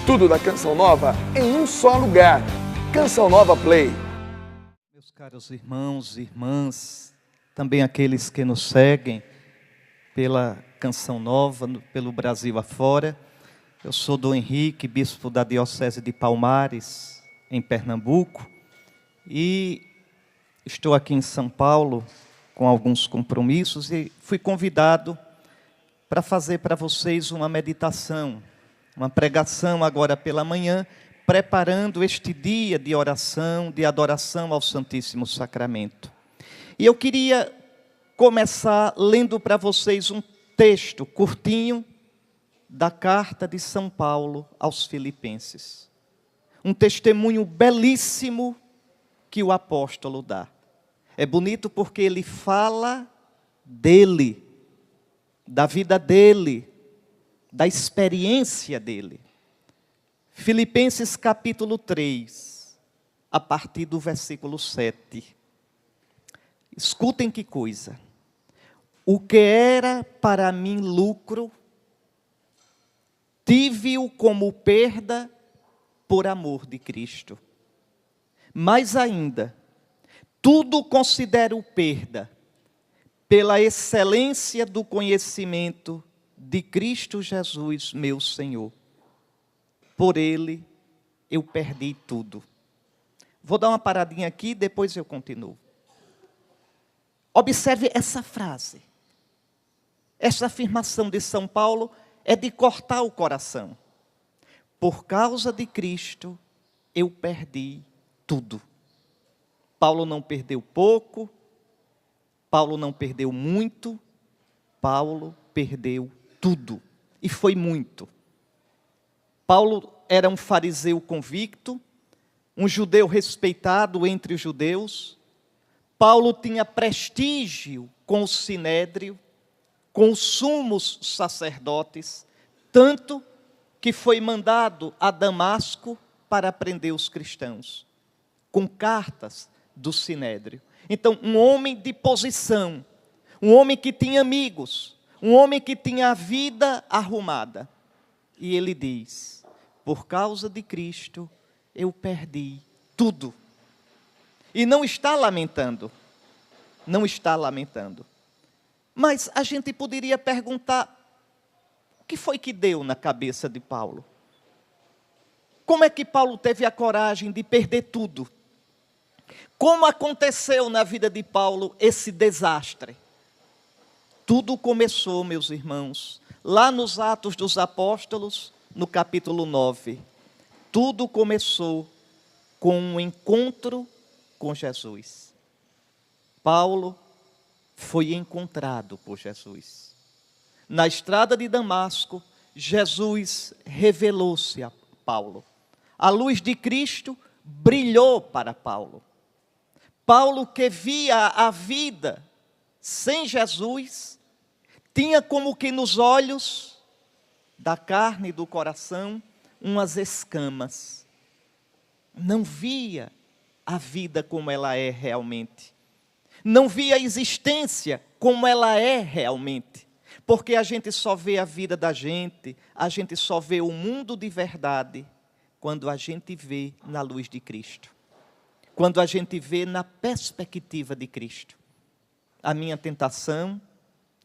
Tudo da Canção Nova em um só lugar. Canção Nova Play. Meus caros irmãos e irmãs, também aqueles que nos seguem pela Canção Nova, pelo Brasil afora. Eu sou Dom Henrique, bispo da Diocese de Palmares, em Pernambuco, e estou aqui em São Paulo com alguns compromissos e fui convidado para fazer para vocês uma meditação, uma pregação agora pela manhã, preparando este dia de oração, de adoração ao Santíssimo Sacramento. E eu queria começar lendo para vocês um texto curtinho da carta de São Paulo aos Filipenses. Um testemunho belíssimo que o apóstolo dá. É bonito porque ele fala dele, da vida dele, da experiência dele. Filipenses capítulo 3, a partir do versículo 7. Escutem que coisa. O que era para mim lucro, tive-o como perda por amor de Cristo. Mais ainda, tudo considero perda pela excelência do conhecimento de Cristo Jesus, meu Senhor. Por Ele eu perdi tudo. Vou dar uma paradinha aqui, depois eu continuo. Observe essa frase. Essa afirmação de São Paulo é de cortar o coração. Por causa de Cristo, eu perdi tudo. Paulo não perdeu pouco, Paulo não perdeu muito, Paulo perdeu tudo. E foi muito. Paulo era um fariseu convicto, um judeu respeitado entre os judeus. Paulo tinha prestígio com o sinédrio, com os sumos sacerdotes, tanto que foi mandado a Damasco para prender os cristãos, com cartas do sinédrio. Então, um homem de posição, um homem que tinha amigos, um homem que tinha a vida arrumada. E ele diz, por causa de Cristo, eu perdi tudo. E não está lamentando, não está lamentando. Mas a gente poderia perguntar, o que foi que deu na cabeça de Paulo? Como é que Paulo teve a coragem de perder tudo? Como aconteceu na vida de Paulo esse desastre? Tudo começou, meus irmãos, lá nos Atos dos Apóstolos, no capítulo 9. Tudo começou com um encontro com Jesus. Paulo foi encontrado por Jesus. Na estrada de Damasco, Jesus revelou-se a Paulo. A luz de Cristo brilhou para Paulo. Paulo, que via a vida sem Jesus, tinha como que nos olhos da carne e do coração umas escamas. Não via a vida como ela é realmente. Não via a existência como ela é realmente. Porque a gente só vê a vida da gente, a gente só vê o mundo de verdade quando a gente vê na luz de Cristo. Quando a gente vê na perspectiva de Cristo. A minha tentação,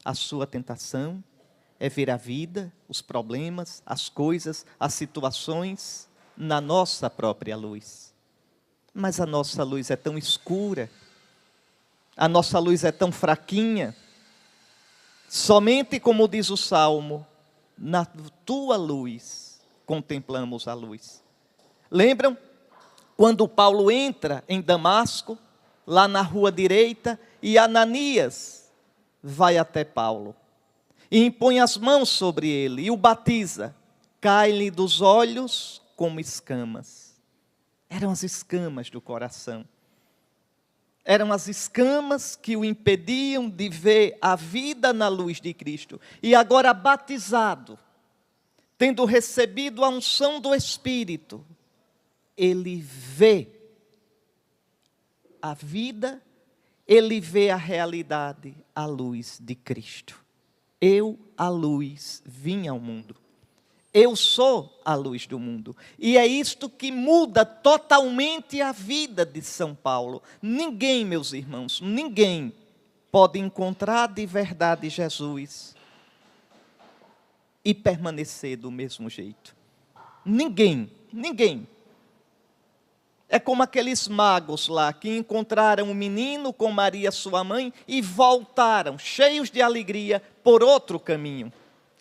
a sua tentação, é ver a vida, os problemas, as coisas, as situações na nossa própria luz. Mas a nossa luz é tão escura, a nossa luz é tão fraquinha. Somente, como diz o Salmo, na tua luz contemplamos a luz. Lembram? Quando Paulo entra em Damasco, lá na rua direita, e Ananias vai até Paulo e impõe as mãos sobre ele e o batiza. Cai-lhe dos olhos como escamas. Eram as escamas do coração. Eram as escamas que o impediam de ver a vida na luz de Cristo. E agora batizado, tendo recebido a unção do Espírito, ele vê a vida, ele vê a realidade à luz de Cristo. Eu, a luz, vim ao mundo. Eu sou a luz do mundo. E é isto que muda totalmente a vida de São Paulo. Ninguém, meus irmãos, ninguém pode encontrar de verdade Jesus e permanecer do mesmo jeito. Ninguém, ninguém. É como aqueles magos lá que encontraram um menino com Maria, sua mãe, e voltaram, cheios de alegria, por outro caminho,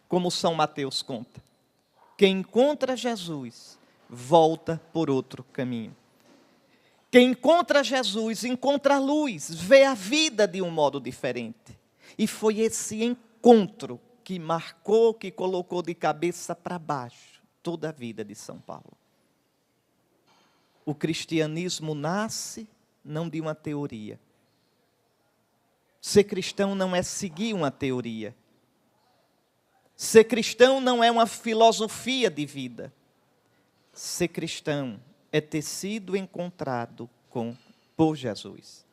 como São Mateus conta. Quem encontra Jesus, volta por outro caminho. Quem encontra Jesus, encontra a luz, vê a vida de um modo diferente. E foi esse encontro que marcou, que colocou de cabeça para baixo toda a vida de São Paulo. O cristianismo nasce não de uma teoria. Ser cristão não é seguir uma teoria. Ser cristão não é uma filosofia de vida. Ser cristão é ter sido encontrado por Jesus.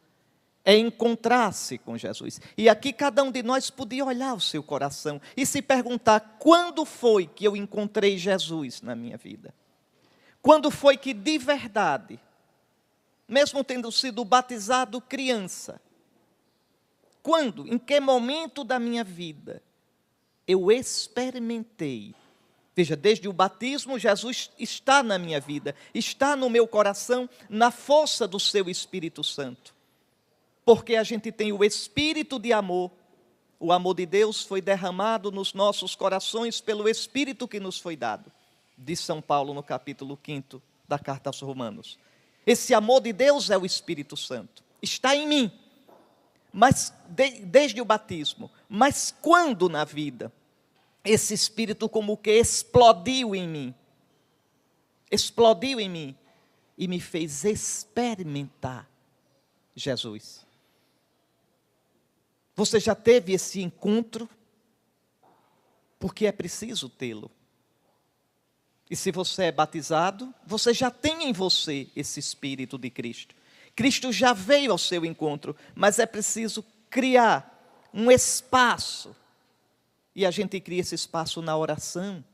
É encontrar-se com Jesus. E aqui cada um de nós podia olhar o seu coração e se perguntar: quando foi que eu encontrei Jesus na minha vida? Quando foi que de verdade, mesmo tendo sido batizado criança, quando, em que momento da minha vida eu experimentei? Veja, desde o batismo, Jesus está na minha vida, está no meu coração, na força do seu Espírito Santo. Porque a gente tem o Espírito de amor, o amor de Deus foi derramado nos nossos corações pelo Espírito que nos foi dado. Diz São Paulo no capítulo 5 da carta aos Romanos. Esse amor de Deus é o Espírito Santo, está em mim, mas desde o batismo. Mas quando na vida, esse Espírito como que explodiu em mim e me fez experimentar Jesus. Você já teve esse encontro? Porque é preciso tê-lo. E se você é batizado, você já tem em você esse Espírito de Cristo. Cristo já veio ao seu encontro, mas é preciso criar um espaço. E a gente cria esse espaço na oração.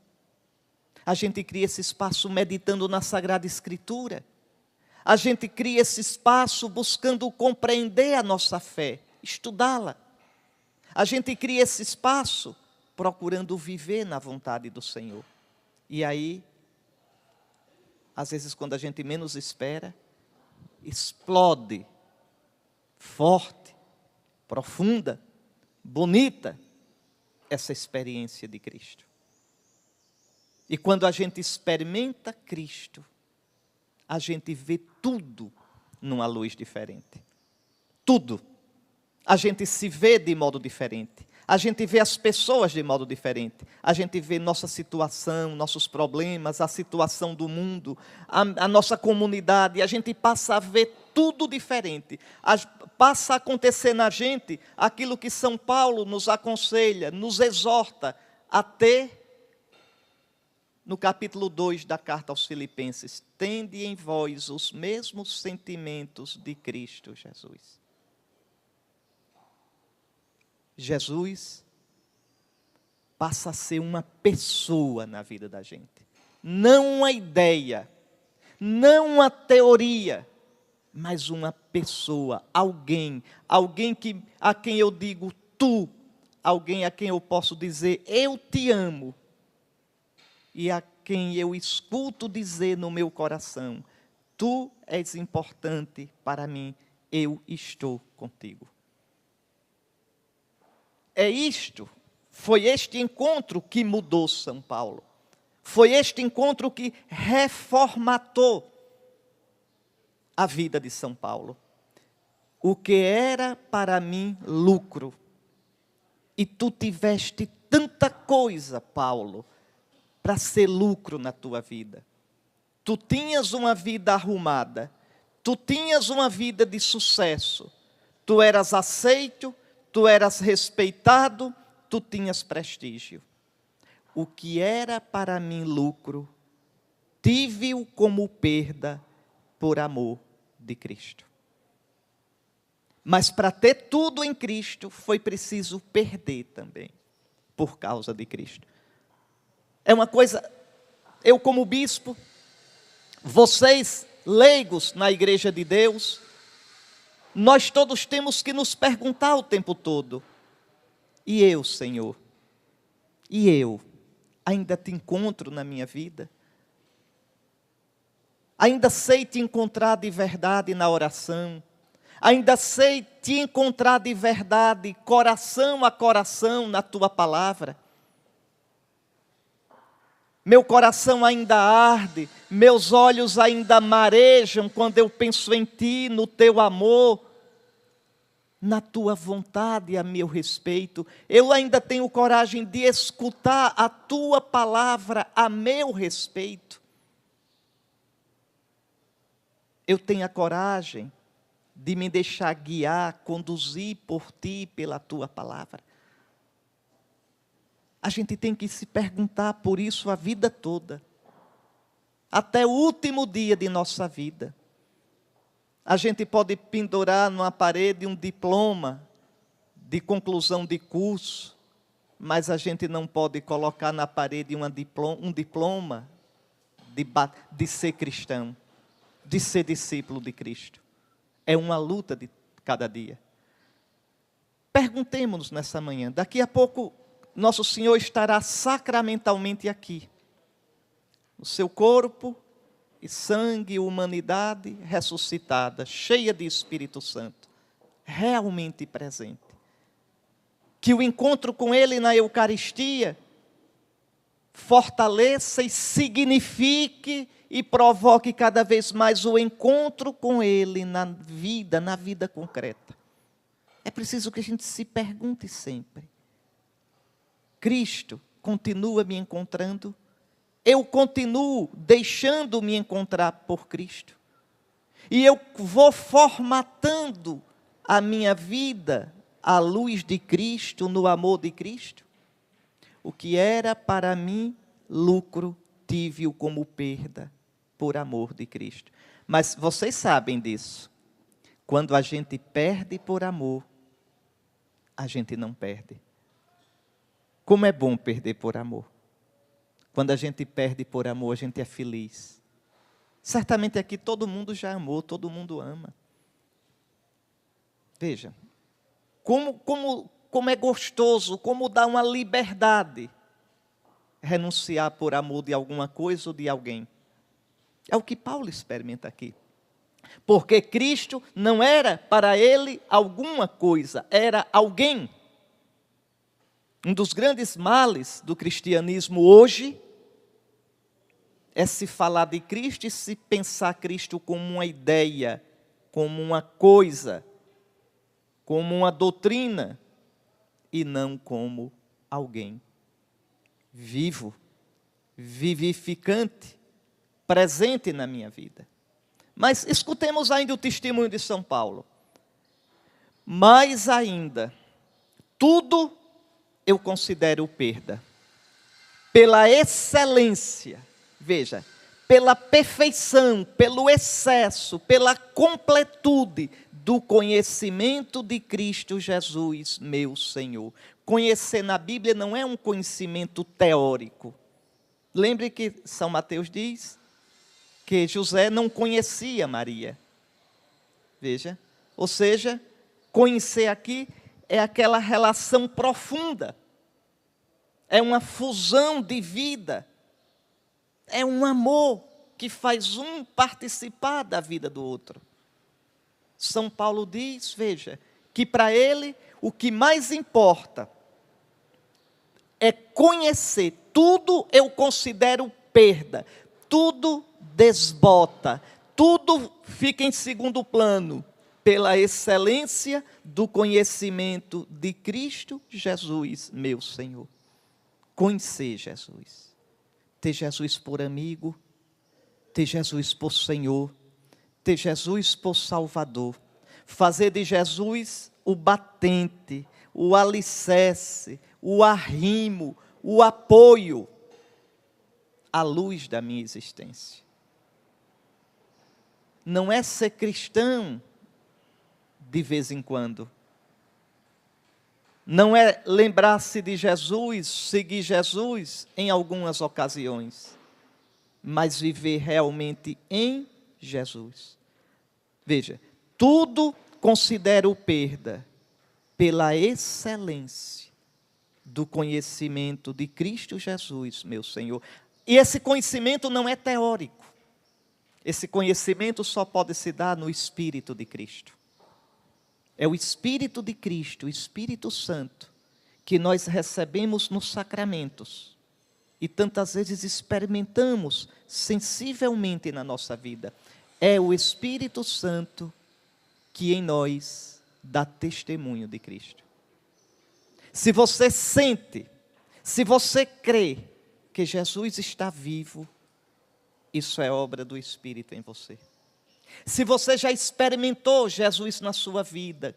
A gente cria esse espaço meditando na Sagrada Escritura. A gente cria esse espaço buscando compreender a nossa fé, estudá-la. A gente cria esse espaço procurando viver na vontade do Senhor. E aí, às vezes quando a gente menos espera, explode, forte, profunda, bonita, essa experiência de Cristo. E quando a gente experimenta Cristo, a gente vê tudo numa luz diferente. Tudo. A gente se vê de modo diferente. A gente vê as pessoas de modo diferente. A gente vê nossa situação, nossos problemas, a situação do mundo, a nossa comunidade. E a gente passa a ver tudo diferente. Passa a acontecer na gente aquilo que São Paulo nos aconselha, nos exorta a ter no capítulo 2 da carta aos Filipenses: tende em vós os mesmos sentimentos de Cristo Jesus. Jesus passa a ser uma pessoa na vida da gente. Não uma ideia, não uma teoria, mas uma pessoa, alguém a quem eu digo tu, alguém a quem eu posso dizer eu te amo, e a quem eu escuto dizer no meu coração: tu és importante para mim, eu estou contigo. Foi este encontro que mudou São Paulo. Foi este encontro que reformatou a vida de São Paulo. O que era para mim lucro, e tu tiveste tanta coisa, Paulo, para ser lucro na tua vida. Tu tinhas uma vida arrumada, tu tinhas uma vida de sucesso, tu eras aceito, tu eras respeitado, tu tinhas prestígio. O que era para mim lucro, tive-o como perda por amor de Cristo. Mas para ter tudo em Cristo, foi preciso perder também, por causa de Cristo. É uma coisa, eu como bispo, vocês leigos na igreja de Deus, nós todos temos que nos perguntar o tempo todo: e eu, Senhor? E eu? Ainda te encontro na minha vida? Ainda sei te encontrar de verdade na oração? Ainda sei te encontrar de verdade, coração a coração, na tua palavra? Meu coração ainda arde, meus olhos ainda marejam quando eu penso em ti, no teu amor, na tua vontade a meu respeito. Eu ainda tenho coragem de escutar a tua palavra a meu respeito. Eu tenho a coragem de me deixar guiar, conduzir por ti, pela tua palavra. A gente tem que se perguntar por isso a vida toda, até o último dia de nossa vida. A gente pode pendurar numa parede um diploma de conclusão de curso, mas a gente não pode colocar na parede um diploma de ser cristão, de ser discípulo de Cristo. É uma luta de cada dia. Perguntemos-nos nessa manhã, daqui a pouco nosso Senhor estará sacramentalmente aqui. O seu corpo e sangue, humanidade ressuscitada, cheia de Espírito Santo, realmente presente. Que o encontro com Ele na Eucaristia fortaleça e signifique e provoque cada vez mais o encontro com Ele na vida concreta. É preciso que a gente se pergunte sempre: Cristo continua me encontrando? Eu continuo deixando me encontrar por Cristo? E eu vou formatando a minha vida à luz de Cristo, no amor de Cristo? O que era para mim lucro, tive-o como perda, por amor de Cristo. Mas vocês sabem disso. Quando a gente perde por amor, a gente não perde. Como é bom perder por amor. Quando a gente perde por amor, a gente é feliz. Certamente aqui todo mundo já amou, todo mundo ama. Veja, como é gostoso, como dá uma liberdade renunciar por amor de alguma coisa ou de alguém. É o que Paulo experimenta aqui. Porque Cristo não era para ele alguma coisa, era alguém. Um dos grandes males do cristianismo hoje é se falar de Cristo e se pensar Cristo como uma ideia, como uma coisa, como uma doutrina, e não como alguém vivo, vivificante, presente na minha vida. Mas escutemos ainda o testemunho de São Paulo. Mais ainda, tudo eu considero perda, pela excelência, veja, pela perfeição, pelo excesso, pela completude do conhecimento de Cristo Jesus, meu Senhor. Conhecer na Bíblia não é um conhecimento teórico. Lembre que São Mateus diz que José não conhecia Maria. Veja, ou seja, conhecer aqui é aquela relação profunda, é uma fusão de vida, é um amor que faz um participar da vida do outro. São Paulo diz, veja, que para ele o que mais importa é conhecer. Tudo eu considero perda, tudo desbota, tudo fica em segundo plano, pela excelência do conhecimento de Cristo Jesus, meu Senhor. Conhecer Jesus, ter Jesus por amigo, ter Jesus por Senhor, ter Jesus por Salvador, fazer de Jesus o batente, o alicerce, o arrimo, o apoio, a luz da minha existência. Não é ser cristão de vez em quando. Não é lembrar-se de Jesus, seguir Jesus em algumas ocasiões, mas viver realmente em Jesus. Veja, tudo considero perda pela excelência do conhecimento de Cristo Jesus, meu Senhor. E esse conhecimento não é teórico. Esse conhecimento só pode se dar no Espírito de Cristo. É o Espírito de Cristo, o Espírito Santo, que nós recebemos nos sacramentos e tantas vezes experimentamos sensivelmente na nossa vida. É o Espírito Santo que em nós dá testemunho de Cristo. Se você sente, se você crê que Jesus está vivo, isso é obra do Espírito em você. Se você já experimentou Jesus na sua vida,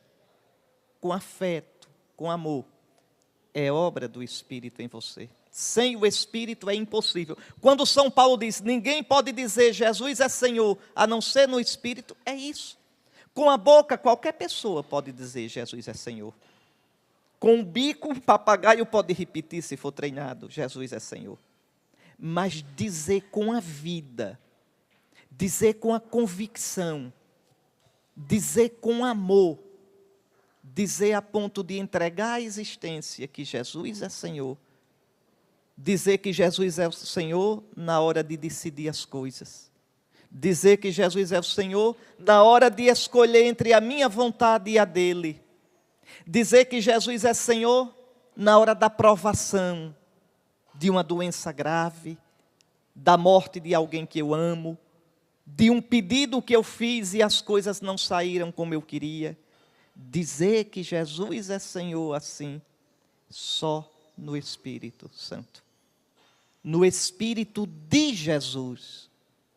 com afeto, com amor, é obra do Espírito em você. Sem o Espírito é impossível. Quando São Paulo diz, ninguém pode dizer Jesus é Senhor, a não ser no Espírito, é isso. Com a boca, qualquer pessoa pode dizer Jesus é Senhor. Com o bico, um papagaio pode repetir, se for treinado, Jesus é Senhor. Mas dizer com a vida, dizer com a convicção, dizer com amor, dizer a ponto de entregar a existência que Jesus é Senhor, dizer que Jesus é o Senhor na hora de decidir as coisas, dizer que Jesus é o Senhor na hora de escolher entre a minha vontade e a dele, dizer que Jesus é Senhor na hora da provação de uma doença grave, da morte de alguém que eu amo, de um pedido que eu fiz e as coisas não saíram como eu queria. Dizer que Jesus é Senhor assim, só no Espírito Santo. No Espírito de Jesus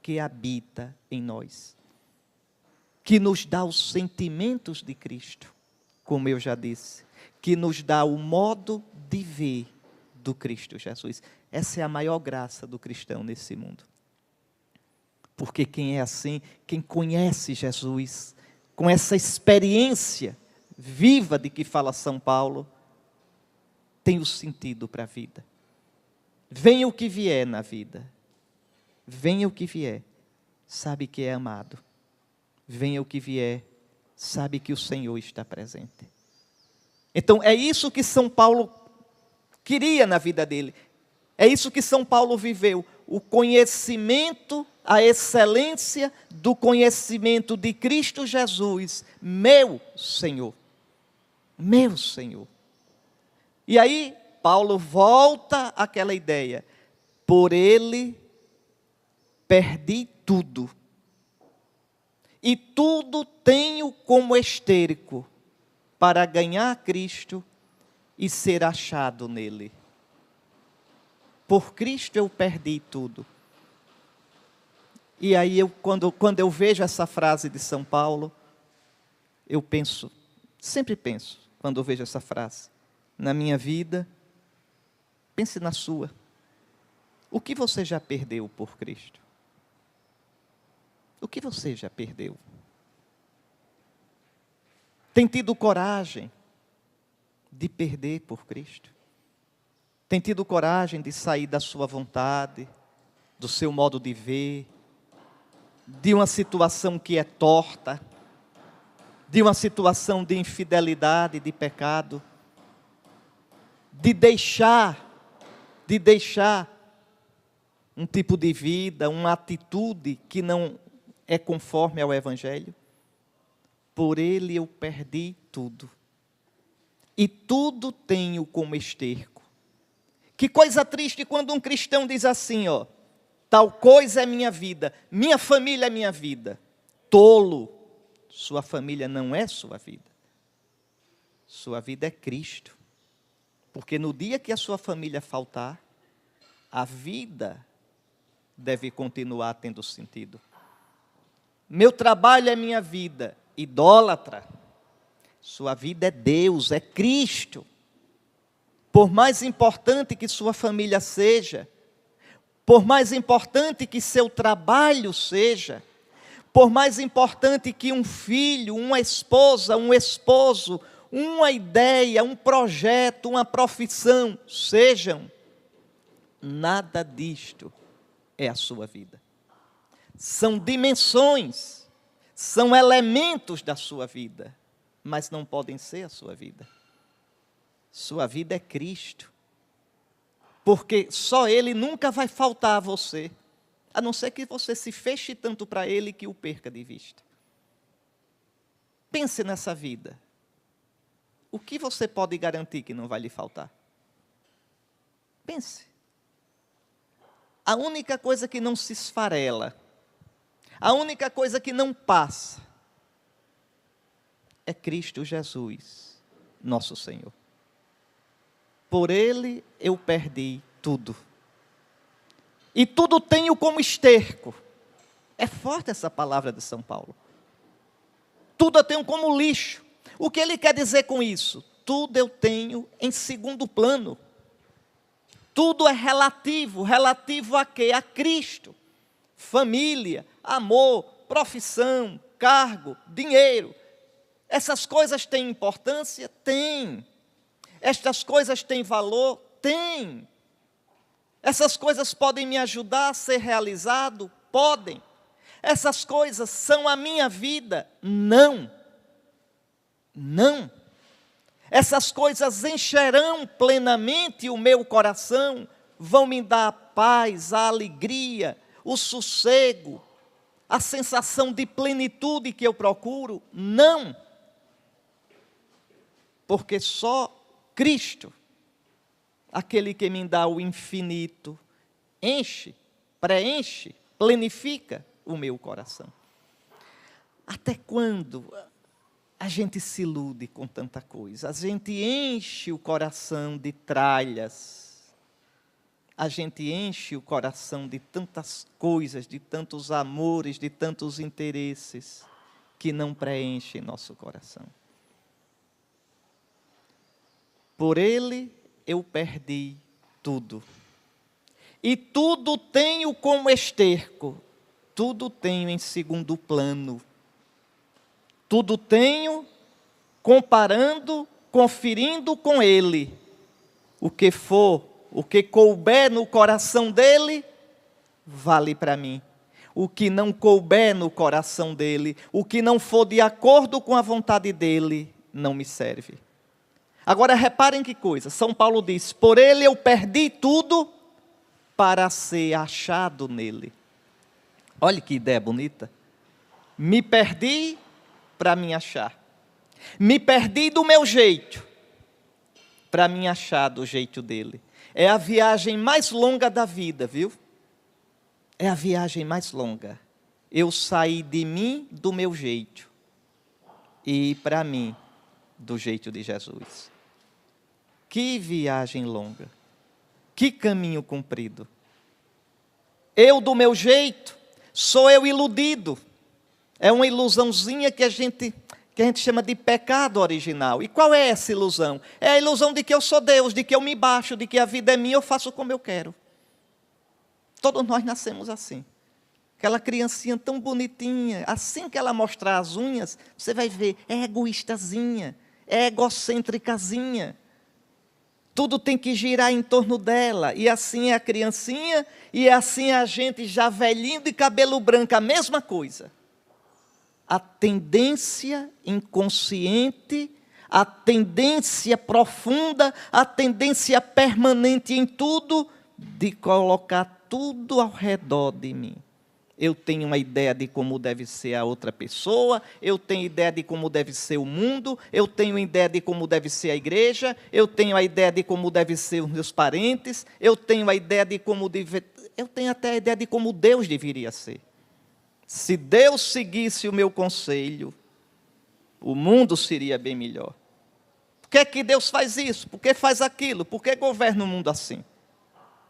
que habita em nós. Que nos dá os sentimentos de Cristo, como eu já disse. Que nos dá o modo de ver do Cristo Jesus. Essa é a maior graça do cristão nesse mundo. Porque quem é assim, quem conhece Jesus, com essa experiência viva de que fala São Paulo, tem o sentido para a vida. Venha o que vier na vida, venha o que vier, sabe que é amado. Venha o que vier, sabe que o Senhor está presente. Então é isso que São Paulo queria na vida dele. É isso que São Paulo viveu, o conhecimento, a excelência do conhecimento de Cristo Jesus, meu Senhor. Meu Senhor. E aí, Paulo volta àquela ideia. Por ele, perdi tudo. E tudo tenho como esterco, para ganhar Cristo e ser achado nele. Por Cristo eu perdi tudo. E aí, quando eu vejo essa frase de São Paulo, eu penso, sempre penso, quando eu vejo essa frase, na minha vida, pense na sua. O que você já perdeu por Cristo? O que você já perdeu? Tem tido coragem de perder por Cristo? Tem tido coragem de sair da sua vontade, do seu modo de ver, de uma situação que é torta, de uma situação de infidelidade, de pecado, de deixar um tipo de vida, uma atitude que não é conforme ao Evangelho? Por ele eu perdi tudo, e tudo tenho como esterco. Que coisa triste quando um cristão diz assim, tal coisa é minha vida, minha família é minha vida. Tolo, sua família não é sua vida. Sua vida é Cristo. Porque no dia que a sua família faltar, a vida deve continuar tendo sentido. Meu trabalho é minha vida, idólatra. Sua vida é Deus, é Cristo. Por mais importante que sua família seja, por mais importante que seu trabalho seja, por mais importante que um filho, uma esposa, um esposo, uma ideia, um projeto, uma profissão, sejam, nada disto é a sua vida. São dimensões, são elementos da sua vida, mas não podem ser a sua vida. Sua vida é Cristo, porque só Ele nunca vai faltar a você, a não ser que você se feche tanto para Ele que o perca de vista. Pense nessa vida. O que você pode garantir que não vai lhe faltar? Pense. A única coisa que não se esfarela, a única coisa que não passa, é Cristo Jesus, nosso Senhor. Por Ele eu perdi tudo. E tudo tenho como esterco. É forte essa palavra de São Paulo. Tudo eu tenho como lixo. O que ele quer dizer com isso? Tudo eu tenho em segundo plano. Tudo é relativo. Relativo a quê? A Cristo. Família, amor, profissão, cargo, dinheiro. Essas coisas têm importância? Tem. Estas coisas têm valor? Tem. Essas coisas podem me ajudar a ser realizado? Podem. Essas coisas são a minha vida? Não. Não. Essas coisas encherão plenamente o meu coração, vão me dar a paz, a alegria, o sossego, a sensação de plenitude que eu procuro? Não. Porque só Cristo, aquele que me dá o infinito, enche, preenche, plenifica o meu coração. Até quando a gente se ilude com tanta coisa? A gente enche o coração de tralhas, a gente enche o coração de tantas coisas, de tantos amores, de tantos interesses, que não preenchem nosso coração. Por Ele eu perdi tudo. E tudo tenho como esterco, tudo tenho em segundo plano. Tudo tenho comparando, conferindo com Ele. O que for, o que couber no coração dEle, vale para mim. O que não couber no coração dEle, o que não for de acordo com a vontade dEle, não me serve. Agora reparem que coisa, São Paulo diz, por Ele eu perdi tudo para ser achado nele. Olha que ideia bonita. Me perdi para me achar. Me perdi do meu jeito para me achar do jeito dele. É a viagem mais longa da vida, viu? É a viagem mais longa. Eu saí de mim do meu jeito e para mim do jeito de Jesus. Que viagem longa. Que caminho comprido. Eu do meu jeito, sou eu iludido. É uma ilusãozinha que a gente chama de pecado original. E qual é essa ilusão? É a ilusão de que eu sou Deus, de que eu me baixo, de que a vida é minha, eu faço como eu quero. Todos nós nascemos assim. Aquela criancinha tão bonitinha, assim que ela mostrar as unhas, você vai ver, é egoístazinha, é egocêntricazinha. Tudo tem que girar em torno dela. E assim é a criancinha, e assim é a gente já velhinho de cabelo branco, a mesma coisa. A tendência inconsciente, a tendência profunda, a tendência permanente em tudo, de colocar tudo ao redor de mim. Eu tenho uma ideia de como deve ser a outra pessoa, eu tenho ideia de como deve ser o mundo, eu tenho ideia de como deve ser a igreja, eu tenho a ideia de como deve ser os meus parentes, eu tenho a ideia de como eu tenho até a ideia de como Deus deveria ser. Se Deus seguisse o meu conselho, o mundo seria bem melhor. Por que é que Deus faz isso? Por que faz aquilo? Por que governa o mundo assim?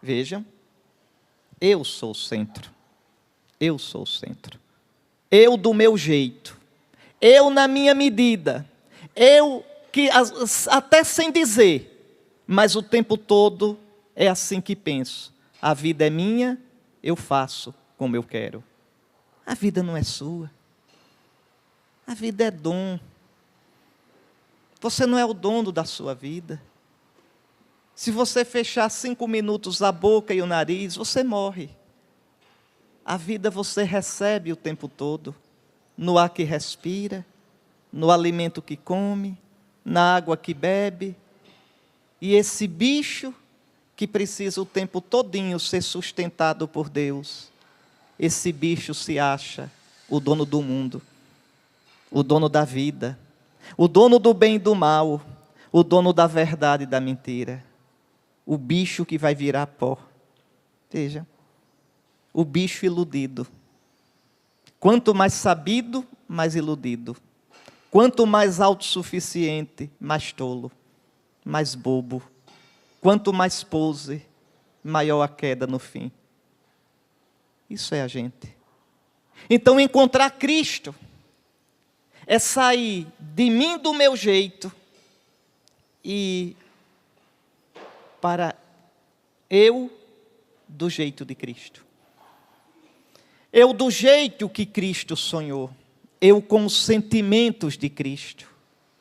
Vejam, eu sou o centro. Eu sou o centro. Eu do meu jeito. Eu na minha medida. Eu que até sem dizer, mas o tempo todo é assim que penso. A vida é minha, eu faço como eu quero. A vida não é sua. A vida é dom. Você não é o dono da sua vida. Se você fechar 5 minutos a boca e o nariz, você morre. A vida você recebe o tempo todo, no ar que respira, no alimento que come, na água que bebe. E esse bicho que precisa o tempo todinho ser sustentado por Deus, esse bicho se acha o dono do mundo, o dono da vida, o dono do bem e do mal, o dono da verdade e da mentira. O bicho que vai virar pó. Veja, o bicho iludido. Quanto mais sabido, mais iludido. Quanto mais autossuficiente, mais tolo, mais bobo. Quanto mais pose, maior a queda no fim. Isso é a gente. Então, encontrar Cristo é sair de mim do meu jeito e para eu do jeito de Cristo. Eu do jeito que Cristo sonhou. Eu com os sentimentos de Cristo.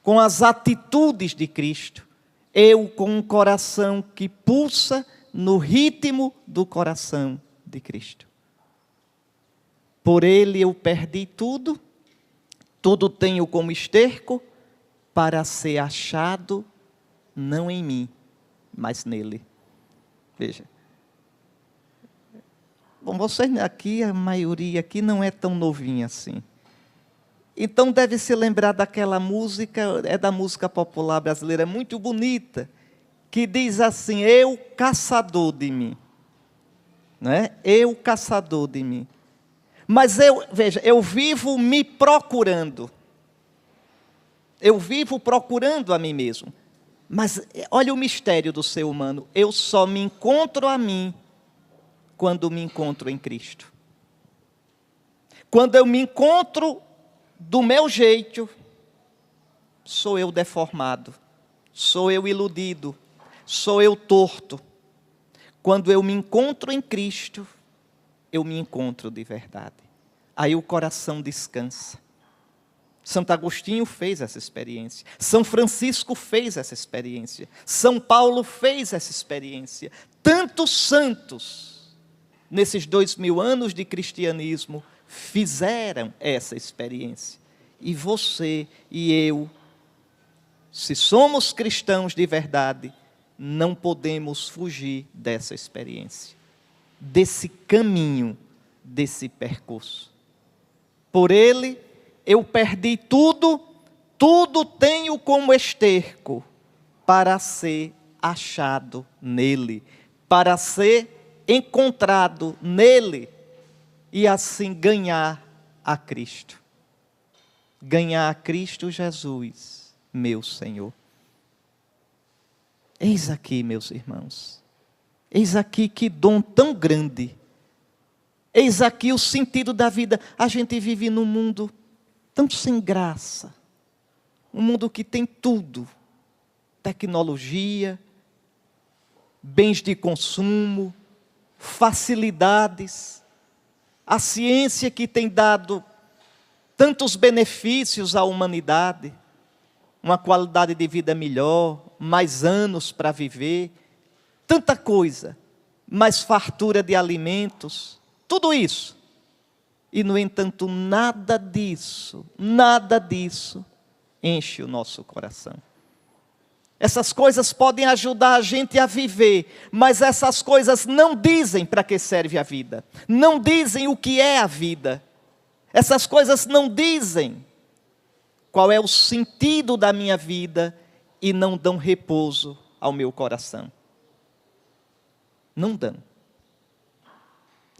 Com as atitudes de Cristo. Eu com um coração que pulsa no ritmo do coração de Cristo. Por Ele eu perdi tudo. Tudo tenho como esterco para ser achado não em mim, mas nele. Veja. Bom, vocês aqui, a maioria aqui não é tão novinha assim. Então deve se lembrar daquela música, é da música popular brasileira, muito bonita, que diz assim: eu caçador de mim. Não é? Eu caçador de mim. Mas veja, eu vivo me procurando. Eu vivo procurando a mim mesmo. Mas olha o mistério do ser humano. Eu só me encontro a mim quando me encontro em Cristo. Quando eu me encontro do meu jeito, sou eu deformado, sou eu iludido, sou eu torto. Quando eu me encontro em Cristo, eu me encontro de verdade. Aí o coração descansa. Santo Agostinho fez essa experiência. São Francisco fez essa experiência. São Paulo fez essa experiência. Tantos santos, nesses 2000 anos de cristianismo, fizeram essa experiência. E você e eu, se somos cristãos de verdade, não podemos fugir dessa experiência, desse caminho, desse percurso. Por Ele, eu perdi tudo, tudo tenho como esterco, para ser achado nele, para ser encontrado nele, e assim ganhar a Cristo. Ganhar a Cristo Jesus, meu Senhor. Eis aqui, meus irmãos, eis aqui que dom tão grande, eis aqui o sentido da vida. A gente vive num mundo tão sem graça, um mundo que tem tudo, tecnologia, bens de consumo, facilidades, a ciência que tem dado tantos benefícios à humanidade, uma qualidade de vida melhor, mais anos para viver, tanta coisa, mais fartura de alimentos, tudo isso. E, no entanto, nada disso enche o nosso coração. Essas coisas podem ajudar a gente a viver, mas essas coisas não dizem para que serve a vida, não dizem o que é a vida. Essas coisas não dizem qual é o sentido da minha vida e não dão repouso ao meu coração. Não dão.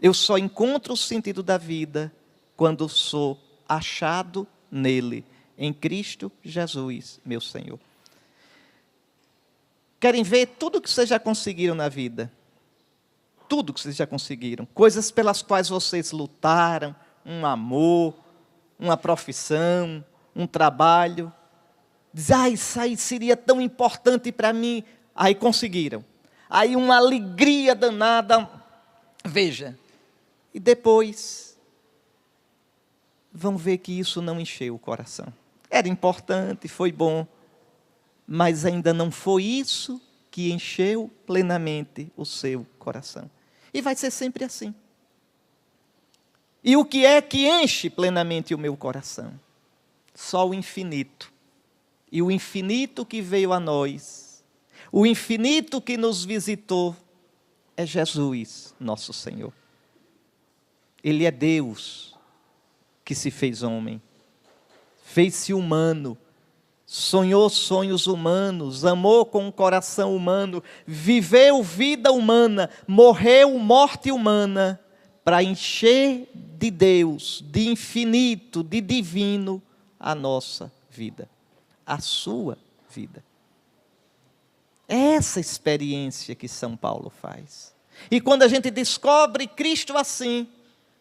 Eu só encontro o sentido da vida quando sou achado nele, em Cristo Jesus, meu Senhor. Querem ver tudo que vocês já conseguiram na vida? Tudo que vocês já conseguiram. Coisas pelas quais vocês lutaram, um amor, uma profissão, um trabalho. Diz, isso aí seria tão importante para mim. Aí conseguiram. Aí uma alegria danada. Veja. E depois, vão ver que isso não encheu o coração. Era importante, foi bom, mas ainda não foi isso que encheu plenamente o seu coração. E vai ser sempre assim. E o que é que enche plenamente o meu coração? Só o infinito. E o infinito que veio a nós, o infinito que nos visitou, é Jesus, nosso Senhor. Ele é Deus que se fez homem, fez-se humano, sonhou sonhos humanos, amou com um coração humano, viveu vida humana, morreu morte humana, para encher de Deus, de infinito, de divino, a nossa vida, a sua vida. É essa experiência que São Paulo faz. E quando a gente descobre Cristo assim,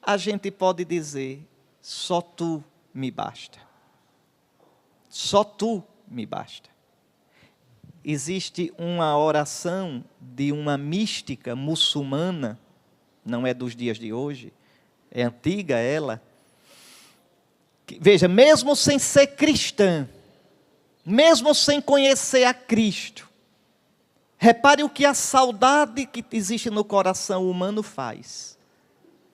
a gente pode dizer: só tu me basta. Só tu me basta. Existe uma oração de uma mística muçulmana, não é dos dias de hoje, é antiga ela. Veja, mesmo sem ser cristã, mesmo sem conhecer a Cristo, repare o que a saudade que existe no coração humano faz.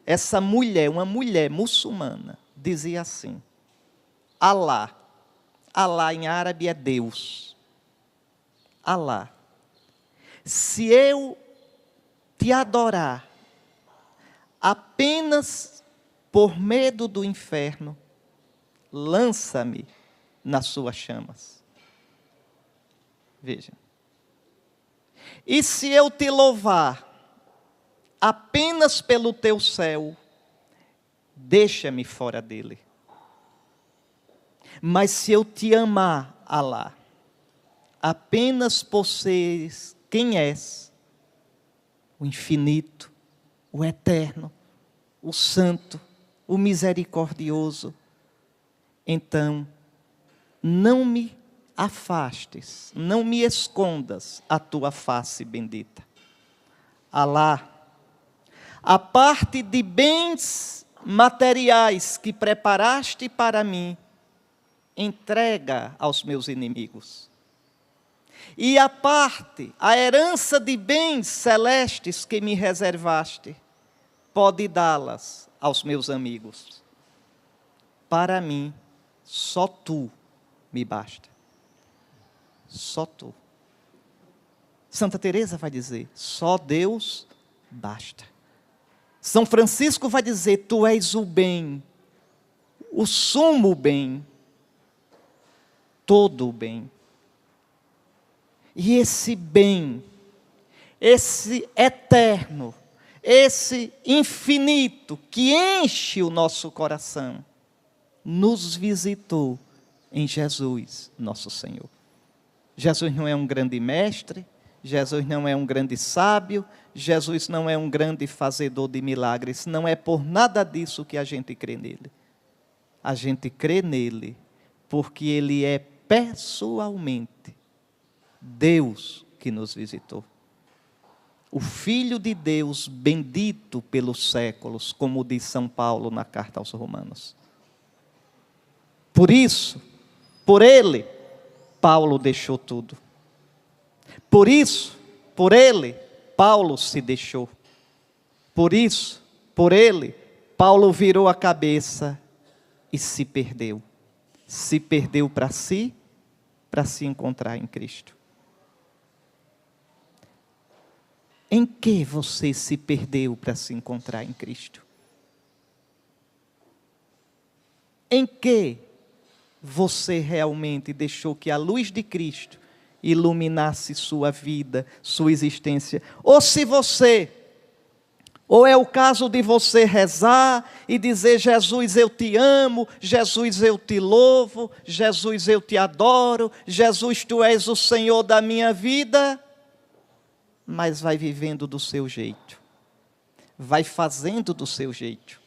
Essa mulher, uma mulher muçulmana, dizia assim: Alá. Alá em árabe é Deus. Alá. Se eu te adorar apenas por medo do inferno, lança-me nas suas chamas. Veja. E se eu te louvar apenas pelo teu céu, deixa-me fora dele. Mas se eu te amar, Alá, apenas por seres quem és, o infinito, o eterno, o santo, o misericordioso, então não me afastes, não me escondas a tua face bendita. Alá, a parte de bens materiais que preparaste para mim, entrega aos meus inimigos. E a parte, a herança de bens celestes que me reservaste, pode dá-las aos meus amigos. Para mim, só tu me basta. Só tu. Santa Teresa vai dizer: só Deus basta. São Francisco vai dizer: tu és o bem, o sumo bem, todo o bem. E esse bem, esse eterno, esse infinito que enche o nosso coração, nos visitou em Jesus, nosso Senhor. Jesus não é um grande mestre, Jesus não é um grande sábio, Jesus não é um grande fazedor de milagres, não é por nada disso que a gente crê nele. A gente crê nele porque ele é pessoalmente Deus que nos visitou. O Filho de Deus, bendito pelos séculos, como diz São Paulo na carta aos Romanos. Por isso, por ele, Paulo deixou tudo. Por isso, por ele, Paulo se deixou. Por isso, por ele, Paulo virou a cabeça e se perdeu. Se perdeu para si, para se encontrar em Cristo. Em que você se perdeu para se encontrar em Cristo? Em que você realmente deixou que a luz de Cristo iluminasse sua vida, sua existência? Ou se você, ou é o caso de você rezar e dizer: Jesus, eu te amo, Jesus, eu te louvo, Jesus, eu te adoro, Jesus, tu és o Senhor da minha vida, mas vai vivendo do seu jeito, vai fazendo do seu jeito.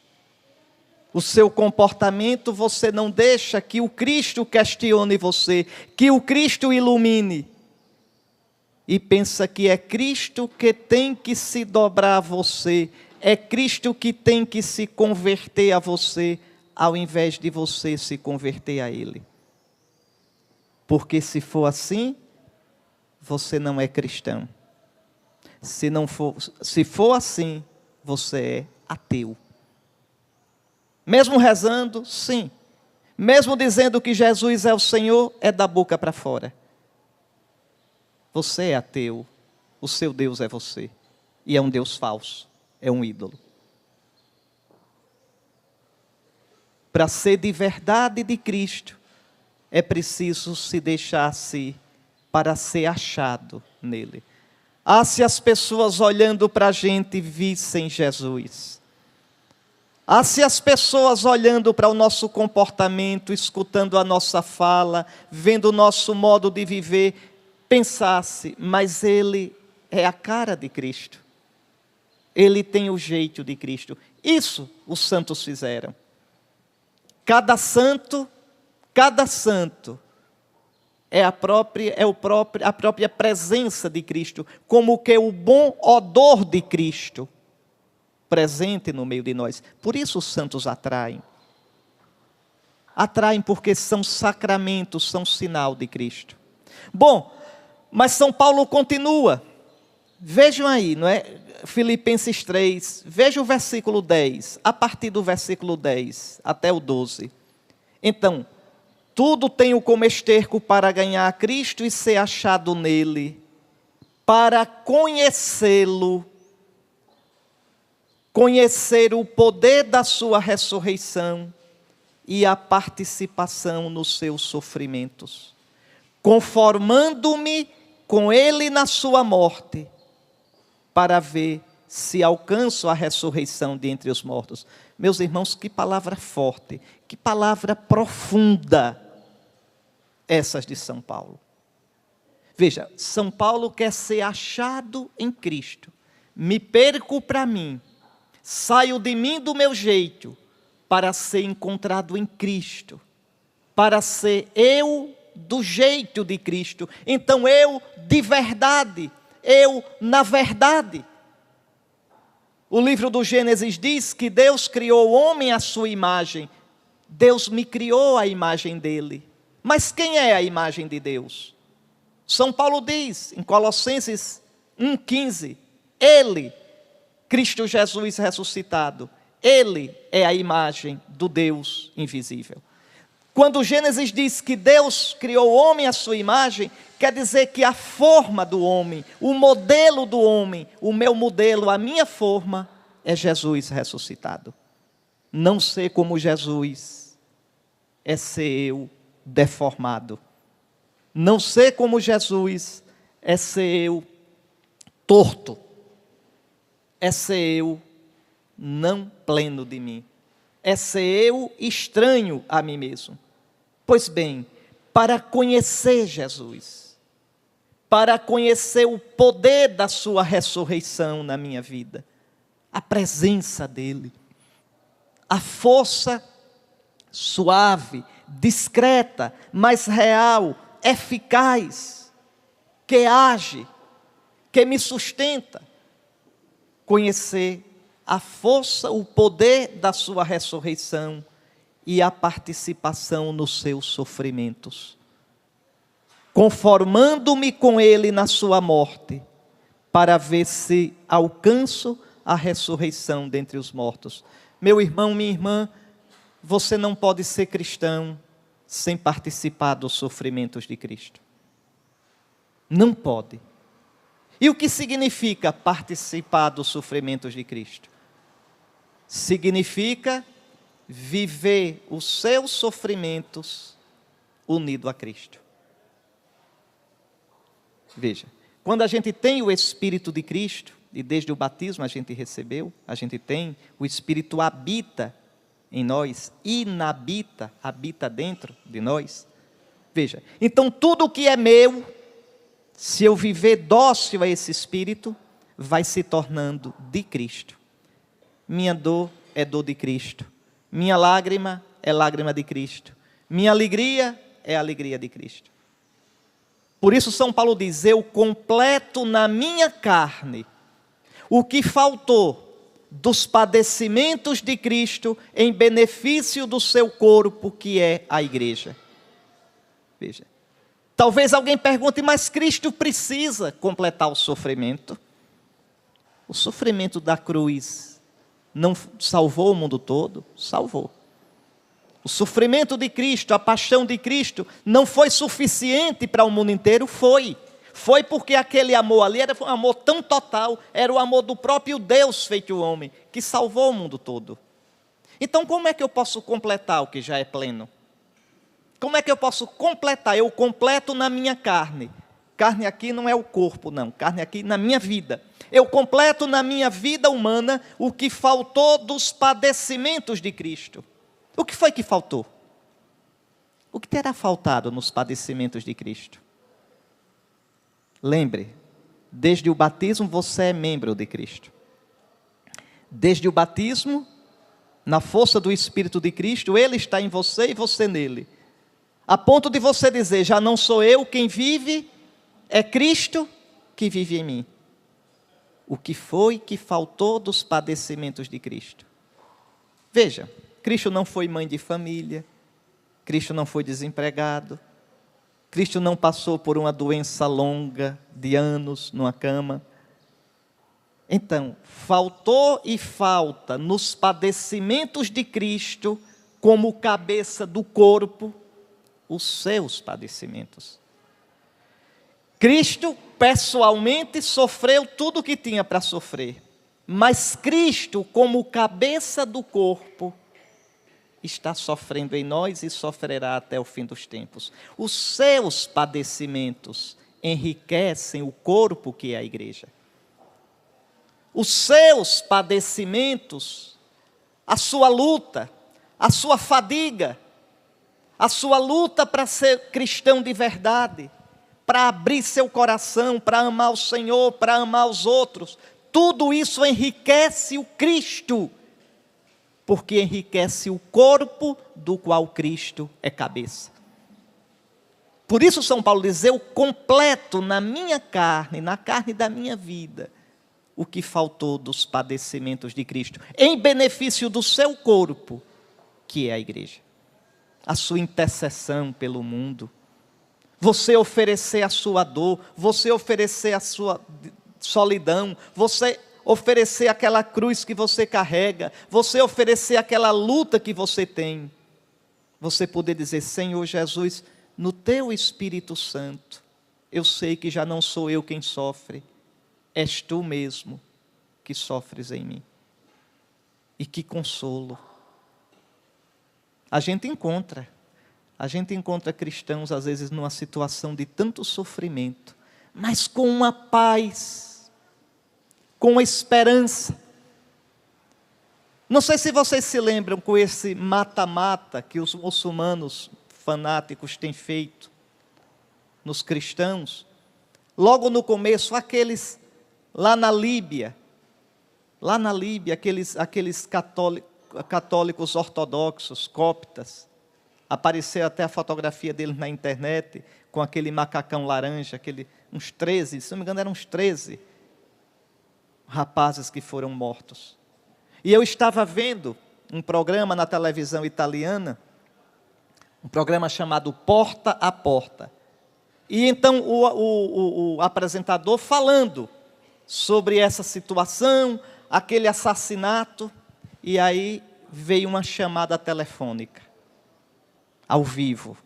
O seu comportamento, você não deixa que o Cristo questione você, que o Cristo ilumine. E pensa que é Cristo que tem que se dobrar a você, é Cristo que tem que se converter a você, ao invés de você se converter a Ele. Porque se for assim, você não é cristão. Se for assim, você é ateu. Mesmo rezando, sim. Mesmo dizendo que Jesus é o Senhor, é da boca para fora. Você é ateu. O seu Deus é você. E é um Deus falso. É um ídolo. Para ser de verdade de Cristo, é preciso se deixar-se para ser achado nele. Ah, se as pessoas olhando para a gente vissem Jesus. Ah, se as pessoas olhando para o nosso comportamento, escutando a nossa fala, vendo o nosso modo de viver, pensasse, mas ele é a cara de Cristo. Ele tem o jeito de Cristo. Isso os santos fizeram. Cada santo é a própria presença de Cristo, como que o bom odor de Cristo presente no meio de nós. Por isso os santos atraem. Atraem porque são sacramentos, são sinal de Cristo. Bom, mas São Paulo continua. Vejam aí, não é? Filipenses 3, veja o versículo 10, a partir do versículo 10 até o 12. Então, tudo tenho como esterco para ganhar a Cristo e ser achado nele, para conhecê-lo, conhecer o poder da sua ressurreição e a participação nos seus sofrimentos, conformando-me com ele na sua morte, para ver se alcanço a ressurreição de entre os mortos. Meus irmãos, que palavra forte, que palavra profunda, essas de São Paulo. Veja, São Paulo quer ser achado em Cristo. Me perco para mim, saio de mim do meu jeito, para ser encontrado em Cristo, para ser eu do jeito de Cristo. Então eu de verdade, eu na verdade. O livro do Gênesis diz que Deus criou o homem à sua imagem. Deus me criou à imagem dele. Mas quem é a imagem de Deus? São Paulo diz em Colossenses 1,15, ele, Cristo Jesus ressuscitado, ele é a imagem do Deus invisível. Quando o Gênesis diz que Deus criou o homem à sua imagem, quer dizer que a forma do homem, o modelo do homem, o meu modelo, a minha forma, é Jesus ressuscitado. Não ser como Jesus é ser eu deformado. Não ser como Jesus é ser eu torto. É ser eu não pleno de mim. É ser eu estranho a mim mesmo. Pois bem, para conhecer Jesus, para conhecer o poder da sua ressurreição na minha vida, a presença dele, a força suave, discreta, mas real, eficaz, que age, que me sustenta, conhecer a força, o poder da sua ressurreição e a participação nos seus sofrimentos, conformando-me com ele na sua morte, para ver se alcanço a ressurreição dentre os mortos. Meu irmão, minha irmã, você não pode ser cristão sem participar dos sofrimentos de Cristo. Não pode. E o que significa participar dos sofrimentos de Cristo? Significa viver os seus sofrimentos unido a Cristo. Veja, quando a gente tem o Espírito de Cristo, e desde o batismo a gente recebeu, a gente tem, o Espírito habita em nós, inabita, habita dentro de nós. Veja, então tudo que é meu, se eu viver dócil a esse Espírito, vai se tornando de Cristo. Minha dor é dor de Cristo. Minha lágrima é lágrima de Cristo. Minha alegria é alegria de Cristo. Por isso São Paulo diz, eu completo na minha carne o que faltou dos padecimentos de Cristo em benefício do seu corpo, que é a igreja. Veja, Talvez alguém pergunte, mas Cristo precisa completar o sofrimento? O sofrimento da cruz não salvou o mundo todo? Salvou. O sofrimento de Cristo, a paixão de Cristo, não foi suficiente para o mundo inteiro? Foi. Foi porque aquele amor ali era um amor tão total, era o amor do próprio Deus feito homem, que salvou o mundo todo. Então como é que eu posso completar o que já é pleno? Como é que eu posso completar? Eu completo na minha carne. Carne aqui não é o corpo, não. Carne aqui na minha vida. Eu completo na minha vida humana o que faltou dos padecimentos de Cristo. O que foi que faltou? O que terá faltado nos padecimentos de Cristo? Lembre, desde o batismo você é membro de Cristo. Desde o batismo, na força do Espírito de Cristo, Ele está em você e você nele. A ponto de você dizer, já não sou eu quem vive, é Cristo que vive em mim. O que foi que faltou dos padecimentos de Cristo? Veja, Cristo não foi mãe de família, Cristo não foi desempregado, Cristo não passou por uma doença longa de anos numa cama. Então, faltou e falta nos padecimentos de Cristo, como cabeça do corpo, os seus padecimentos. Cristo, pessoalmente, sofreu tudo o que tinha para sofrer. Mas Cristo, como cabeça do corpo, está sofrendo em nós e sofrerá até o fim dos tempos. Os seus padecimentos enriquecem o corpo que é a igreja. Os seus padecimentos, a sua luta, a sua fadiga, a sua luta para ser cristão de verdade, para abrir seu coração, para amar o Senhor, para amar os outros, tudo isso enriquece o Cristo, porque enriquece o corpo do qual Cristo é cabeça. Por isso São Paulo diz, eu completo na minha carne, na carne da minha vida, o que faltou dos padecimentos de Cristo, em benefício do seu corpo, que é a igreja. A sua intercessão pelo mundo, você oferecer a sua dor, você oferecer a sua solidão, você oferecer aquela cruz que você carrega, você oferecer aquela luta que você tem, você poder dizer, Senhor Jesus, no teu Espírito Santo, eu sei que já não sou eu quem sofre, és tu mesmo que sofres em mim. E que consolo. A gente encontra cristãos às vezes numa situação de tanto sofrimento, mas com uma paz, com uma esperança. Não sei se vocês se lembram com esse mata-mata que os muçulmanos fanáticos têm feito nos cristãos. Logo no começo, aqueles lá na Líbia, aqueles católicos ortodoxos, coptas, apareceu até a fotografia deles na internet, com aquele macacão laranja, uns 13, se não me engano eram uns 13 rapazes que foram mortos. E eu estava vendo um programa na televisão italiana, um programa chamado Porta a Porta. E então o apresentador falando sobre essa situação, aquele assassinato, e aí veio uma chamada telefônica, ao vivo.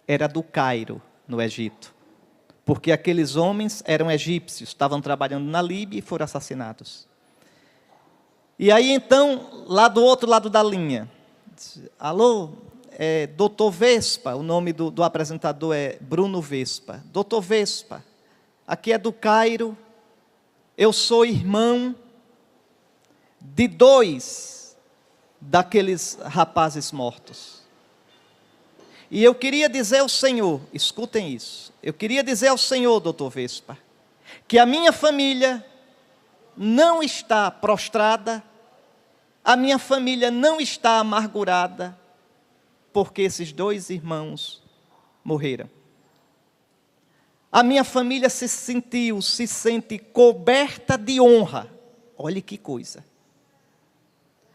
Era do Cairo, no Egito. Porque aqueles homens eram egípcios, estavam trabalhando na Líbia e foram assassinados. E aí então, lá do outro lado da linha, alô, Dr. Vespa, o nome do apresentador é Bruno Vespa. Dr. Vespa, aqui é do Cairo, eu sou irmão de 2 daqueles rapazes mortos. E eu queria dizer ao Senhor, escutem isso, eu queria dizer ao Senhor, doutor Vespa, que a minha família não está prostrada, a minha família não está amargurada, porque esses 2 irmãos morreram. A minha família se sente coberta de honra. Olha que coisa.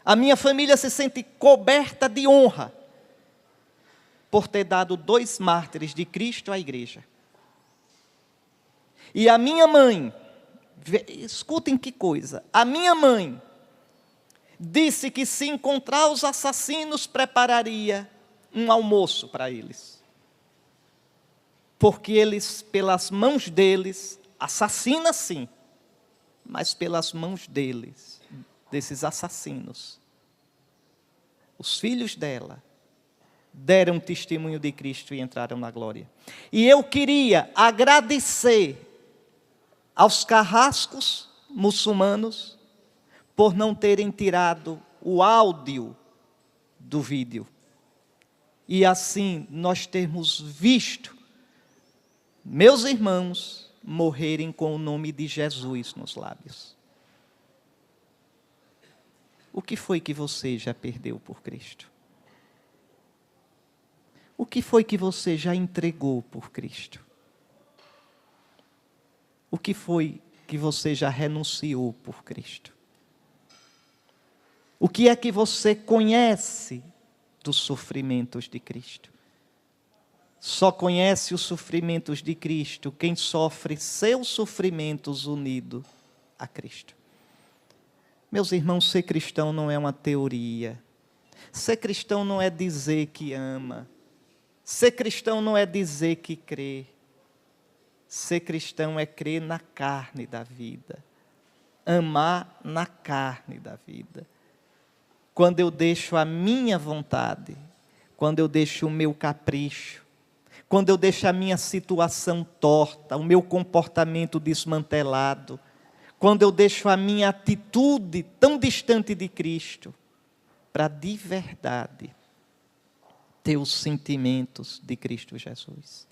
A minha família se sente coberta de honra, por ter dado 2 mártires de Cristo à igreja. E a minha mãe, escutem que coisa, a minha mãe disse que se encontrar os assassinos, prepararia um almoço para eles. Porque eles, pelas mãos deles, assassina sim, mas pelas mãos deles, desses assassinos, os filhos dela deram testemunho de Cristo e entraram na glória. E eu queria agradecer aos carrascos muçulmanos por não terem tirado o áudio do vídeo. E assim nós termos visto meus irmãos morrerem com o nome de Jesus nos lábios. O que foi que você já perdeu por Cristo? O que foi que você já entregou por Cristo? O que foi que você já renunciou por Cristo? O que é que você conhece dos sofrimentos de Cristo? Só conhece os sofrimentos de Cristo quem sofre seus sofrimentos unido a Cristo. Meus irmãos, ser cristão não é uma teoria. Ser cristão não é dizer que ama. Ser cristão não é dizer que crê. Ser cristão é crer na carne da vida. Amar na carne da vida. Quando eu deixo a minha vontade, quando eu deixo o meu capricho, quando eu deixo a minha situação torta, o meu comportamento desmantelado, quando eu deixo a minha atitude tão distante de Cristo, para de verdade ter os sentimentos de Cristo Jesus.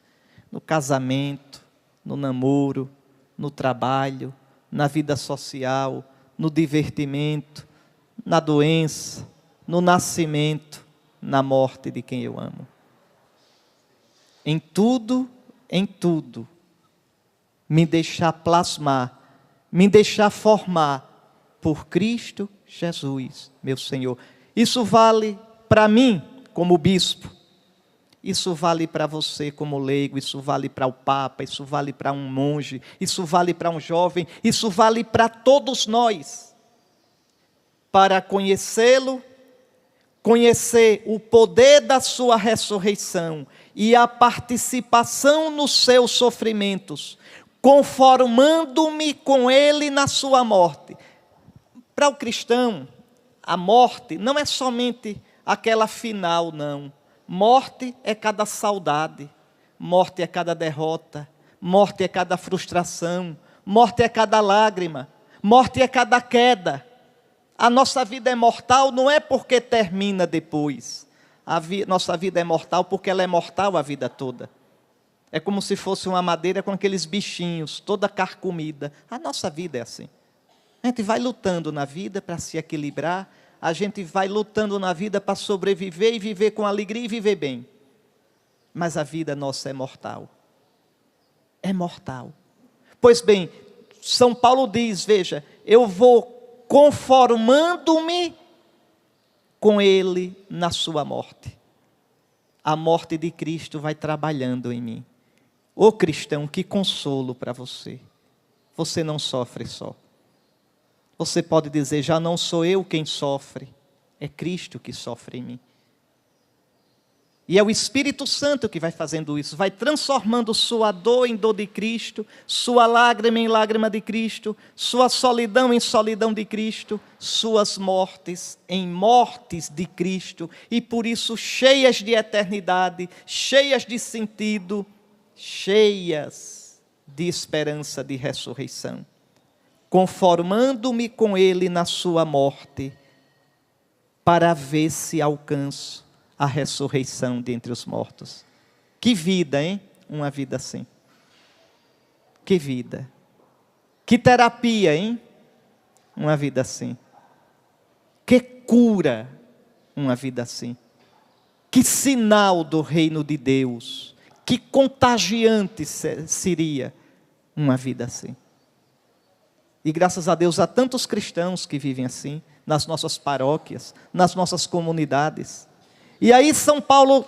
No casamento, no namoro, no trabalho, na vida social, no divertimento, na doença, no nascimento, na morte de quem eu amo. Em tudo, me deixar plasmar, me deixar formar por Cristo Jesus, meu Senhor. Isso vale para mim como bispo, isso vale para você como leigo, isso vale para o Papa, isso vale para um monge, isso vale para um jovem, isso vale para todos nós. Para conhecê-lo, conhecer o poder da sua ressurreição e a participação nos seus sofrimentos, conformando-me com ele na sua morte. Para o cristão, a morte não é somente aquela final, não. Morte é cada saudade, morte é cada derrota, morte é cada frustração, morte é cada lágrima, morte é cada queda. A nossa vida é mortal não é porque termina depois. Nossa vida é mortal porque ela é mortal a vida toda. É como se fosse uma madeira com aqueles bichinhos, toda carcomida. A nossa vida é assim. A gente vai lutando na vida para se equilibrar. A gente vai lutando na vida para sobreviver e viver com alegria e viver bem. Mas a vida nossa é mortal. É mortal. Pois bem, São Paulo diz, veja, eu vou conformando-me com ele na sua morte. A morte de Cristo vai trabalhando em mim. Ô cristão, que consolo para você. Você não sofre só. Você pode dizer, já não sou eu quem sofre, é Cristo que sofre em mim. E é o Espírito Santo que vai fazendo isso, vai transformando sua dor em dor de Cristo, sua lágrima em lágrima de Cristo, sua solidão em solidão de Cristo, suas mortes em mortes de Cristo, e por isso cheias de eternidade, cheias de sentido, cheias de esperança de ressurreição. Conformando-me com ele na sua morte, para ver se alcanço a ressurreição dentre os mortos. Que vida, hein? Uma vida assim. Que vida. Que terapia, hein? Uma vida assim. Que cura, uma vida assim. Que sinal do reino de Deus. Que contagiante seria uma vida assim. E graças a Deus há tantos cristãos que vivem assim, nas nossas paróquias, nas nossas comunidades. E aí São Paulo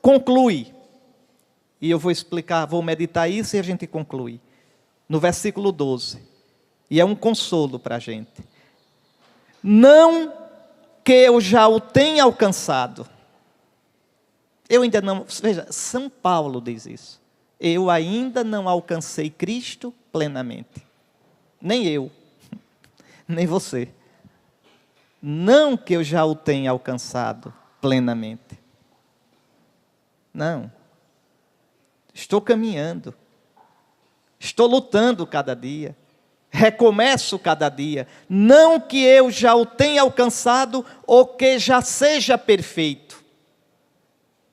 conclui, e eu vou explicar, vou meditar isso e a gente conclui, no versículo 12, e é um consolo para a gente. Não que eu já o tenha alcançado, eu ainda não, veja, São Paulo diz isso, eu ainda não alcancei Cristo plenamente, nem eu, nem você, não que eu já o tenha alcançado plenamente, não, estou caminhando, estou lutando cada dia, recomeço cada dia, não que eu já o tenha alcançado ou que já seja perfeito,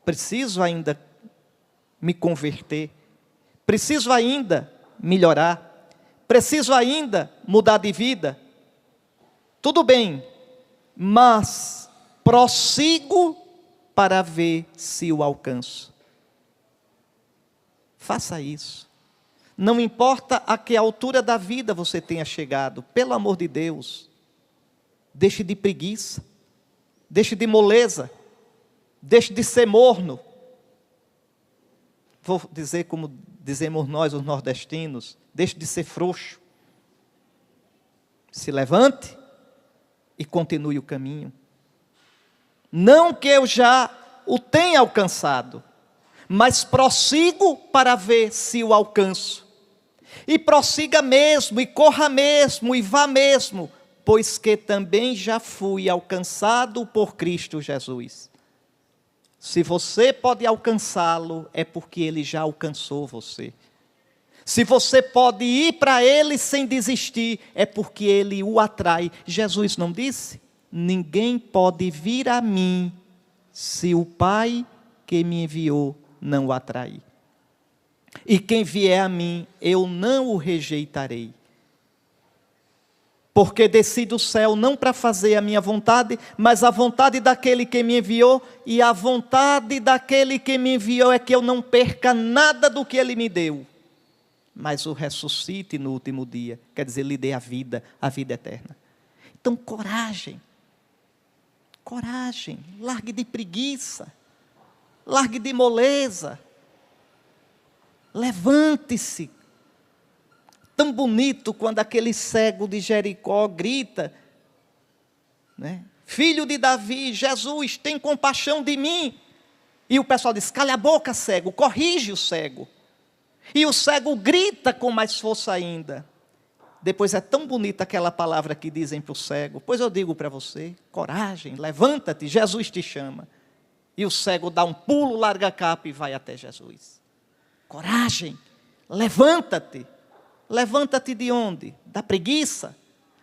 preciso ainda me converter, preciso ainda melhorar, preciso ainda mudar de vida, tudo bem, mas prossigo para ver se o alcanço. Faça isso. Não importa a que altura da vida você tenha chegado, pelo amor de Deus, deixe de preguiça, deixe de moleza, deixe de ser morno. Vou dizer como dizemos nós, os nordestinos, deixe de ser frouxo. Se levante e continue o caminho. Não que eu já o tenha alcançado, mas prossigo para ver se o alcanço. E prossiga mesmo, e corra mesmo, e vá mesmo, pois que também já fui alcançado por Cristo Jesus. Se você pode alcançá-lo, é porque ele já alcançou você. Se você pode ir para ele sem desistir, é porque ele o atrai. Jesus não disse? Ninguém pode vir a mim, se o Pai que me enviou não o atrair. E quem vier a mim, eu não o rejeitarei. Porque desci do céu não para fazer a minha vontade, mas a vontade daquele que me enviou, e a vontade daquele que me enviou é que eu não perca nada do que ele me deu, mas o ressuscite no último dia, quer dizer, lhe dê a vida eterna. Então, coragem, largue de preguiça, largue de moleza, levante-se. Tão bonito quando aquele cego de Jericó grita, né? Filho de Davi, Jesus, tem compaixão de mim. E o pessoal diz, cala a boca, cego, corrige o cego. E o cego grita com mais força ainda. Depois é tão bonita aquela palavra que dizem para o cego, pois eu digo para você, coragem, levanta-te, Jesus te chama. E o cego dá um pulo, larga a capa e vai até Jesus. Coragem, levanta-te. Levanta-te de onde? Da preguiça.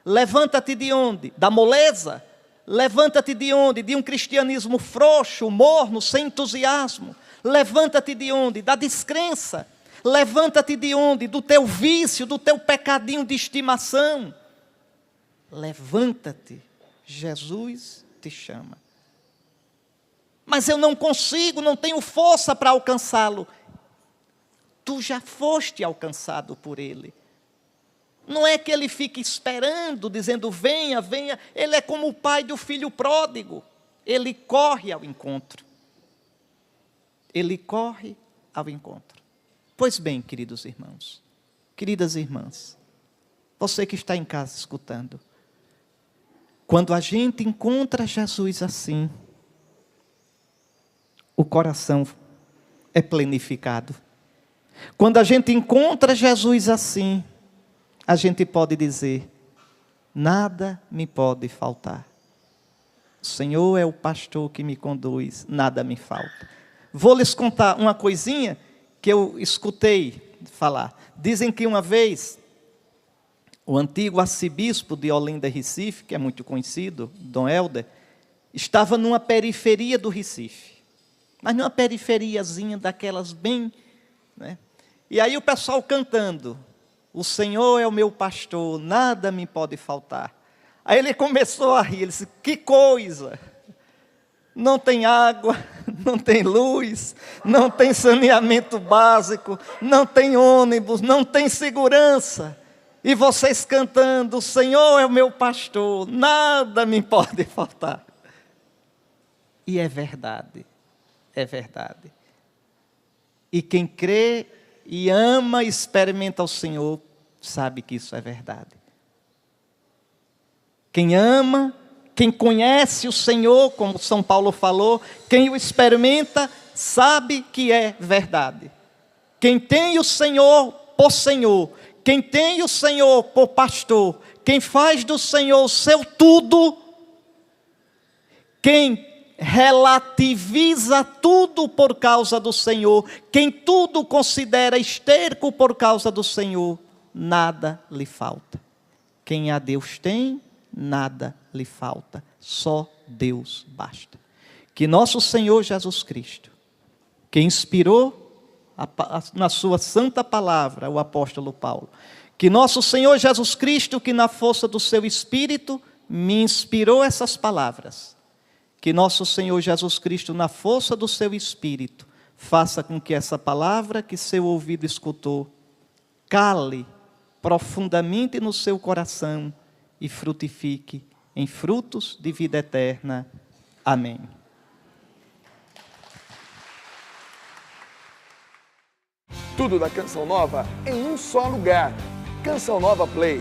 Levanta-te de onde? Da moleza. Levanta-te de onde? De um cristianismo frouxo, morno, sem entusiasmo. Levanta-te de onde? Da descrença. Levanta-te de onde? Do teu vício, do teu pecadinho de estimação. Levanta-te. Jesus te chama. Mas eu não consigo, não tenho força para alcançá-lo. Tu já foste alcançado por ele. Não é que ele fique esperando, dizendo, venha, venha. Ele é como o pai do filho pródigo. Ele corre ao encontro. Ele corre ao encontro. Pois bem, queridos irmãos, queridas irmãs, você que está em casa escutando, quando a gente encontra Jesus assim, o coração é plenificado. Quando a gente encontra Jesus assim, a gente pode dizer, nada me pode faltar. O Senhor é o pastor que me conduz, nada me falta. Vou lhes contar uma coisinha que eu escutei falar. Dizem que uma vez, o antigo arcebispo de Olinda, Recife, que é muito conhecido, Dom Helder, estava numa periferia do Recife. Mas numa periferiazinha daquelas bem... né? E aí o pessoal cantando, o Senhor é o meu pastor, nada me pode faltar. Aí ele começou a rir, ele disse, que coisa, não tem água, não tem luz, não tem saneamento básico, não tem ônibus, não tem segurança. E vocês cantando, o Senhor é o meu pastor, nada me pode faltar. E é verdade, é verdade. E quem crê e ama e experimenta o Senhor, sabe que isso é verdade. Quem ama, quem conhece o Senhor, como São Paulo falou, quem o experimenta, sabe que é verdade. Quem tem o Senhor por Senhor, quem tem o Senhor por pastor, quem faz do Senhor o seu tudo, quem relativiza tudo por causa do Senhor, quem tudo considera esterco por causa do Senhor, nada lhe falta. Quem a Deus tem, nada lhe falta, só Deus basta. Que nosso Senhor Jesus Cristo, que inspirou na sua santa palavra o apóstolo Paulo, que nosso Senhor Jesus Cristo, que na força do seu Espírito me inspirou essas palavras, que nosso Senhor Jesus Cristo, na força do seu Espírito, faça com que essa palavra que seu ouvido escutou, cale profundamente no seu coração e frutifique em frutos de vida eterna. Amém. Tudo da Canção Nova em um só lugar. Canção Nova Play.